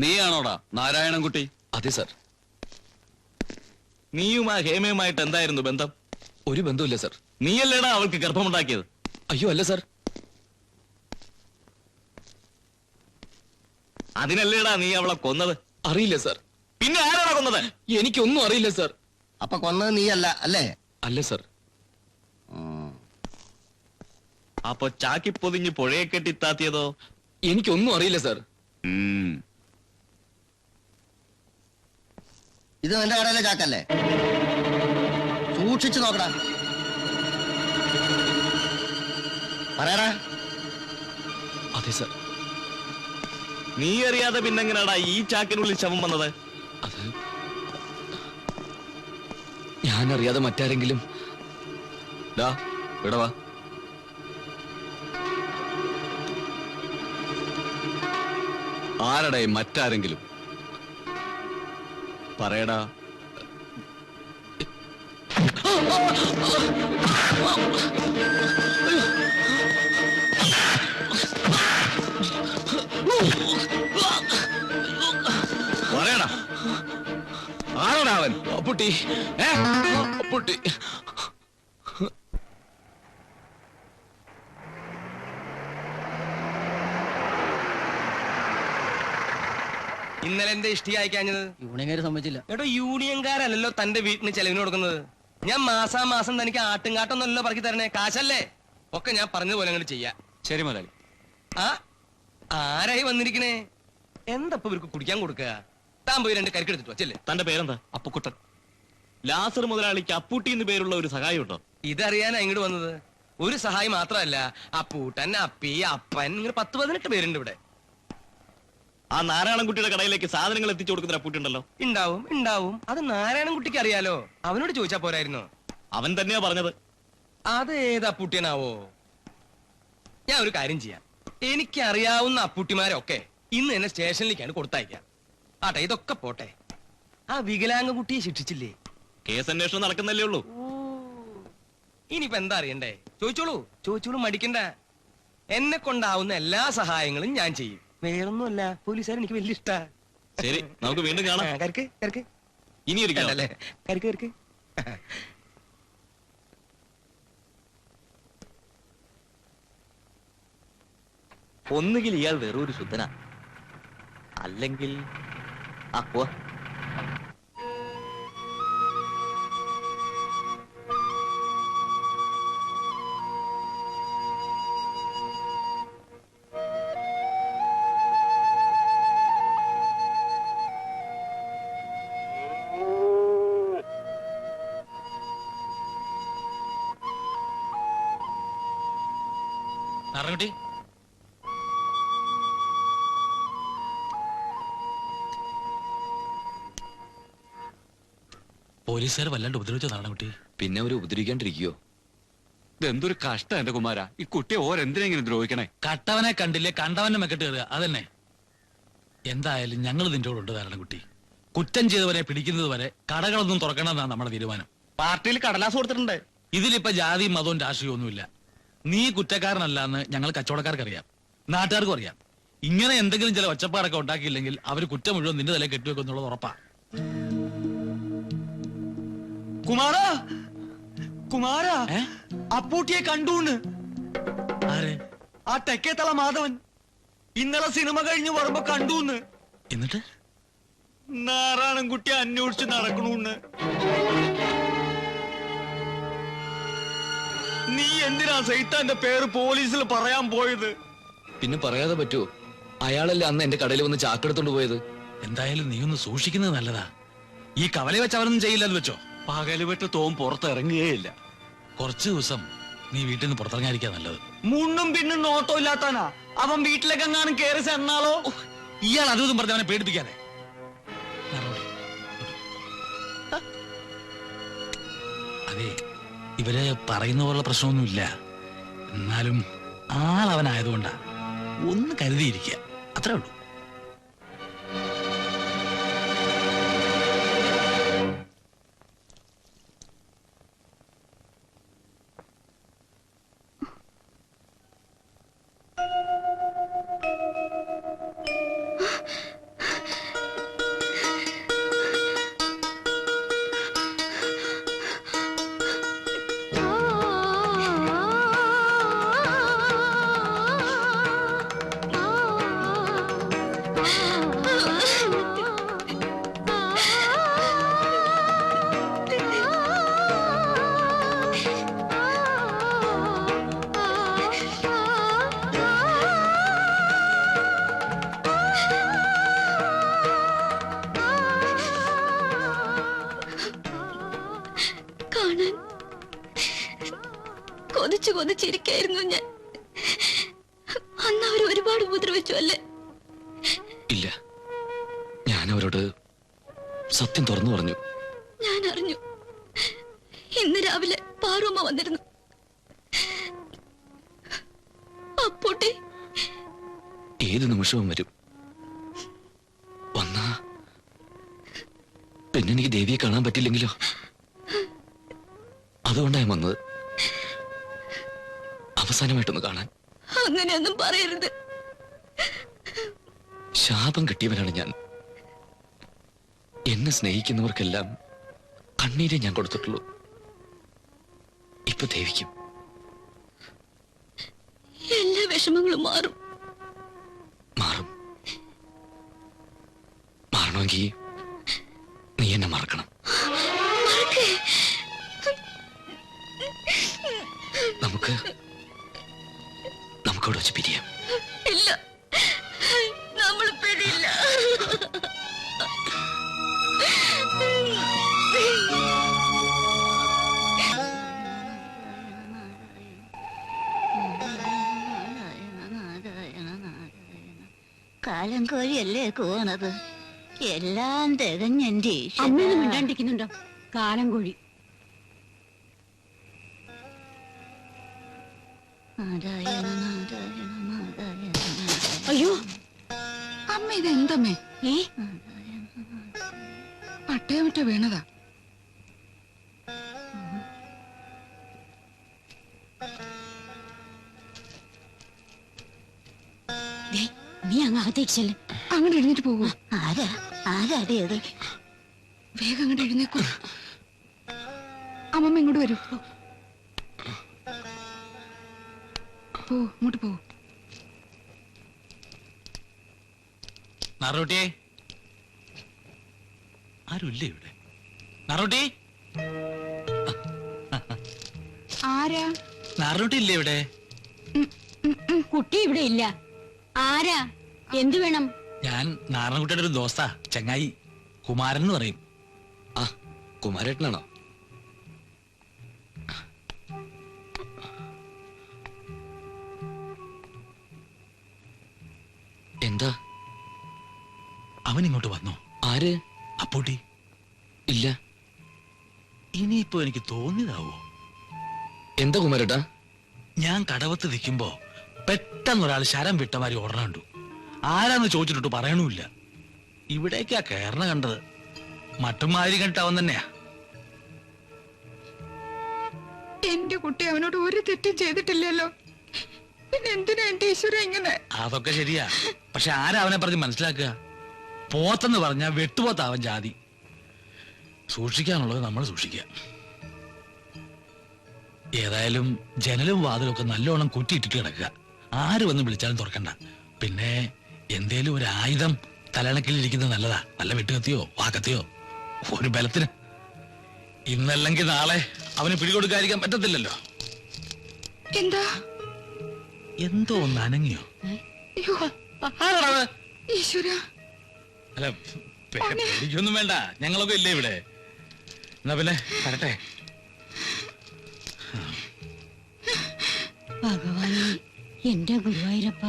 നീയാണോടാ നാരായണൻകുട്ടി? അതെ സർ. നീയും ആ ഹേമയുമായിട്ട് എന്തായിരുന്നു ബന്ധം? ഒരു ബന്ധമില്ല സർ. നീയല്ലേടാ അവൾക്ക് ഗർഭമുണ്ടാക്കിയത്? അയ്യോ അല്ല സർ. അതിനല്ലേടാ നീ അവളെ കൊന്നത്? അറിയില്ല സർ. പിന്നെ ആരാടാ കൊന്നത്? എനിക്കൊന്നും അറിയില്ല സർ. അപ്പൊ കൊന്നത് നീയല്ല അല്ലേ? അല്ല സർ. അപ്പൊ ചാക്കി പൊതിഞ്ഞ് പുഴയെ കെട്ടിത്താത്തിയതോ? എനിക്കൊന്നും അറിയില്ല സർ. ഇത് നിന്റെ കടയിലെ ചാക്കല്ലേ? സൂക്ഷിച്ചു നോക്കടാ. പറയടാ. അതെ സർ. നീ അറിയാതെ പിന്നെങ്ങനാടാ ഈ ചാക്കിനുള്ളിൽ ശവം വന്നത്? അത് ഞാനറിയാതെ മറ്റാരെങ്കിലും. വിടവാ. ആരടേ മറ്റാരെങ്കിലും? പറയടാ. പറയടാ, ആരോടാ അവൻ? അപ്പുട്ടി. അപ്പുട്ടി. ഇന്നലെ എന്റെ ഇഷ്ടി അയക്കാഞ്ഞത്? യൂണിയൻകാര് സമ്മതിച്ചില്ല. എടോ, യൂണിയൻകാരല്ലോ തന്റെ വീട്ടിന് ചെലവിന് കൊടുക്കുന്നത്. ഞാൻ മാസാമാസം തനിക്ക് ആട്ടുംകാട്ടൊന്നല്ലോ പറക്കി തരണേ, കാശല്ലേ? ഒക്കെ ഞാൻ പറഞ്ഞതുപോലെ അങ്ങോട്ട് ചെയ്യാം. ശരി മുതലാളി. ആ ആരായി വന്നിരിക്കണേ? എന്തപ്പോ ഇവർക്ക് കുടിക്കാൻ കൊടുക്കുക? താൻ പോയി 2 കരിക്കെടുത്തിട്ട് വച്ചല്ലേ. തന്റെ പേരെന്താ? അപ്പുക്കുട്ടൻ. ലാസർ മുതലാളിക്ക് അപ്പൂട്ടി എന്ന് പേരുള്ള ഒരു സഹായം ഉണ്ടോ? ഇതറിയാനാ ഇങ്ങോട്ട് വന്നത്. ഒരു സഹായം മാത്രമല്ല, അപ്പൂട്ടൻ, അപ്പി, അപ്പൻ, ഇങ്ങനെ 10-18 പേരുണ്ട് ഇവിടെ. ആ നാരായണൻകുട്ടിയുടെ കടയിലേക്ക് സാധനങ്ങൾ എത്തിച്ചു കൊടുക്കുന്ന അപ്പൂട്ടി ഉണ്ടല്ലോ. ഉണ്ടാവും ഉണ്ടാവും. അത് നാരായണൻകുട്ടിക്ക് അറിയാലോ. അവനോട് ചോദിച്ചാ പോരായിരുന്നോ? അവൻ തന്നെയാ പറഞ്ഞത്. അത് ഏത് അപ്പൂട്ടിയനാവോ? ഞാൻ ഒരു കാര്യം ചെയ്യാം. എനിക്കറിയാവുന്ന അപ്പൂട്ടിമാരൊക്കെ ഇന്ന് എന്നെ സ്റ്റേഷനിലേക്കാണ് കൊടുത്തയക്കാം. ആട്ടെ, ഇതൊക്കെ പോട്ടെ. ആ വികലാംഗ കുട്ടിയെ ശിക്ഷിച്ചില്ലേ? കേസ് അന്വേഷണം നടക്കുന്നല്ലേ ഉള്ളൂ. ഇനിയിപ്പോ എന്താ അറിയണ്ടേ? ചോദിച്ചോളൂ, മടിക്കണ്ട. എന്നെ കൊണ്ടാവുന്ന എല്ലാ സഹായങ്ങളും ഞാൻ ചെയ്യും. വേറൊന്നുമല്ല, പോലീസുകാർ എനിക്ക് വലിയ ഇഷ്ടാ. ശരി, നമുക്ക് വീണ്ടും കാണാം. കരക്ക് ഇനി ഒരിക്കലല്ലേ? കരക്ക്. ഒന്നുകിൽ ഇയാൾ വെറൊരു ശുദ്ധനാ, അല്ലെങ്കിൽ പോ. നാരായണൻകുട്ടി, പോലീസുകാർ വല്ലാണ്ട് ഉപദ്രവിച്ചോ നാരായണൻകുട്ടി? പിന്നെ അവര് ഉപദ്രവിക്കാണ്ടിരിക്കോ? ഇതെന്തൊരു കഷ്ടം എന്റെ കുമാര. ഈ കുട്ടിയെ ഓരെന്തിനെങ്കിലും ദ്രോഹിക്കണേ? കട്ടവനെ കണ്ടില്ലേ കണ്ടവന്റെ മെക്കെട്ട് കയറുക, അതന്നെ. എന്തായാലും ഞങ്ങൾ നിന്റെ കൂടെ ഉണ്ട് നാരായണൻകുട്ടി. കുറ്റം ചെയ്തവരെ പിടിക്കുന്നത് വരെ കടകളൊന്നും തുറക്കണമെന്നാണ് നമ്മുടെ തീരുമാനം. പാർട്ടിയിൽ കടലാസ് കൊടുത്തിട്ടുണ്ട്. ഇതിലിപ്പോ ജാതിയും മതവും രാഷ്ട്രീയവും ഒന്നുമില്ല. നീ കുറ്റക്കാരനല്ലാന്ന് ഞങ്ങൾ കച്ചവടക്കാർക്കറിയാം, നാട്ടുകാർക്കും അറിയാം. ഇങ്ങനെ എന്തെങ്കിലും ചില ഒച്ചപ്പാടൊക്കെ ഉണ്ടാക്കിയില്ലെങ്കിൽ അവർ കുറ്റം മുഴുവൻ നിന്റെ തല കെട്ടിവെക്കുന്നുള്ളത് ഉറപ്പാ. കുമാരാ, അപ്പൂട്ടിയെ കണ്ടൂന്ന്. ആരെ? ആ തെക്കേത്തള മാധവൻ ഇന്നലെ സിനിമ കഴിഞ്ഞ് വരുമ്പോ കണ്ടൂന്ന്. എന്നിട്ട് നാരായണൻകുട്ടി അന്വേഷിച്ച് നടക്കണൂന്ന്. നീ എന്തിനാ സൈത്താന്റെ പേര് പോലീസിൽ പറയാൻ പോയത്? പിന്നെ പറയാതെ പറ്റുമോ? അയാളല്ലേ അന്ന് എന്റെ കടയിൽ വന്ന് ചാക്കെടുത്തോണ്ട് പോയത്. എന്തായാലും നീ ഒന്ന് സൂക്ഷിക്കുന്നത് നല്ലതാ. ഈ കവല വെച്ച് അവരൊന്നും ചെയ്യില്ലെന്ന് വെച്ചോ. പകല് വെട്ട് തോം പുറത്തിറങ്ങുകയില്ല. കുറച്ചു ദിവസം നീ വീട്ടിൽ നിന്ന് പുറത്തിറങ്ങാതിരിക്കാ നല്ലത്. മുന്നും പിന്നും നോട്ടോ ഇല്ലാത്താനാ അവൻ വീട്ടിലേക്ക് എങ്ങാനും കേറി ചെന്നാലോ? ഇയാൾ അതും പറഞ്ഞ് അവനെ പേടിപ്പിക്കാതെ. അതെ, ഇവര് പറയുന്ന പോലുള്ള പ്രശ്നമൊന്നുമില്ല. എന്നാലും ആളവനായതുകൊണ്ടാ. ഒന്ന് കരുതിയിരിക്കുക, അത്രേ ഉള്ളൂ. കൊതിച്ചു കൊതിച്ചിരിക്കായിരുന്നു ഞാൻ. അന്ന് അവർ ഒരുപാട് ഉപദ്രവിച്ചു അല്ലേ? ഇല്ല, ഞാൻ അവരോട് സത്യം തുറന്നു പറഞ്ഞു. ഞാൻ അറിഞ്ഞു. ഇന്ന് രാവിലെ പാറുമ്മ വന്നിരുന്നു. അപ്പൂട്ടി ഏത് നിമിഷവും വരും. വന്നാ പിന്നെ എനിക്ക് ദേവിയെ കാണാൻ പറ്റില്ലെങ്കിലോ? അതുകൊണ്ടാണ് വന്നത്, അവസാനമായിട്ടൊന്ന് കാണാൻ. അങ്ങനെയൊന്നും പറയരുത്. ശാപം കിട്ടിയവനാണ് ഞാൻ. എന്നെ സ്നേഹിക്കുന്നവർക്കെല്ലാം കണ്ണീരെ ഞാൻ കൊടുത്തിട്ടുള്ളൂ. ഇപ്പൊ ദേവിക്കും എല്ലാ വിഷമങ്ങളും മാറും. മാറും. മാറണമെങ്കിൽ നീ എന്നെ മറക്കണം. നമുക്കവിടെ വെച്ച് പിരിയാം. ഇല്ല, നമ്മൾ പിരിയില്ല. കാലം കോഴിയല്ലേ കൂണത്, എല്ലാം തികഞ്ഞെന്റെ അമ്മയൊന്നും മിണ്ടാണ്ടിരിക്കുന്നുണ്ടോ? കാലം കോഴി. അയ്യോ അമ്മ, ഇതെന്തമ്മേ? ഏ പട്ടയം വിട്ട് വീണതാ. നീ അങ്ങ് അകത്തേക്ക് ചെല്ല്. അങ്ങോട്ട് എഴുന്നേറ്റ് പോകൂ. ആരാടിയത്? വേഗം അങ്ങോട്ട് എഴുന്നേക്കൂ. അമ്മമ്മ ഇങ്ങോട്ട് വരൂ. പോ, ഇങ്ങോട്ട് പോ. നാറോട്ടിയെ, ആരുമില്ലേ ഇവിടെ? നാറോട്ടി, ആരാ? നാറോട്ടി ഇല്ലേ ഇവിടെ? കുട്ടി ഇവിടെ ഇല്ല. ആരാ? എന്തു വേണം? ഞാൻ നാരായണക്കുട്ടിയുടെ ഒരു ദോസ്താ, ചങ്ങായി, കുമാരൻ എന്ന് പറയും. ആ, കുമാരേട്ടനാണോ? എന്താ? അവൻ ഇങ്ങോട്ട് വന്നോ? ആര്? അപ്പൂട്ടി. ഇല്ല. ഇനിയിപ്പോ എനിക്ക് തോന്നിയതാവോ? എന്താ കുമാരേട്ടാ? ഞാൻ കടവത്ത് നിൽക്കുമ്പോ പെട്ടെന്ന് ഒരാൾ ശരം വിട്ടമാരി ഓടണുണ്ടു. ആരാന്ന് ചോദിച്ചിട്ട് പറയണമില്ല. ഇവിടേക്കാ കേരള കണ്ടത്. മട്ടുമാരി കണ്ടവൻ തന്നെയാ. എന്റെ കുട്ടി അവനോട് ഒരു തെറ്റും ചെയ്തിട്ടില്ലല്ലോ, പിന്നെ എന്തിനാ എന്റെ ഈശ്വര ഇങ്ങനെ? അതൊക്കെ ശരിയാ, പക്ഷെ ആരാ അവനെ പറഞ്ഞ് മനസ്സിലാക്കുക? പോത്തെന്ന് പറഞ്ഞാ വെട്ടുപോത്താവൻ ജാതി. സൂക്ഷിക്കാനുള്ളത് നമ്മൾ സൂക്ഷിക്കുക. ഏതായാലും ജനലും വാതിലും ഒക്കെ നല്ലോണം കുറ്റിയിട്ടിട്ട് കിടക്കുക. ആര് വന്ന് വിളിച്ചാലും തുറക്കണ്ട. പിന്നെ എന്തേലും ഒരു ആയുധം തലണക്കിലിരിക്കുന്നത് നല്ലതാ. വല്ല വെട്ടുകത്തിയോ വാക്കത്തിയോ ഒരു ബലത്തിന്. ഇന്നല്ലെങ്കിൽ നാളെ അവന് പിടികൊടുക്കാതിരിക്കാൻ പറ്റത്തില്ലല്ലോ. എന്താ? എന്തോ ഒന്ന് അനങ്ങിയോ? അയ്യോ ആരാണത്? ഈശ്വര. അല്ല, പേടിക്കൊന്നും വേണ്ട, ഞങ്ങളൊക്കെ ഇല്ലേ ഇവിടെ. എന്നാ പിന്നെ വരട്ടെ. ഭഗവാനെ, എന്റെ ഗുരുവായൂരപ്പ.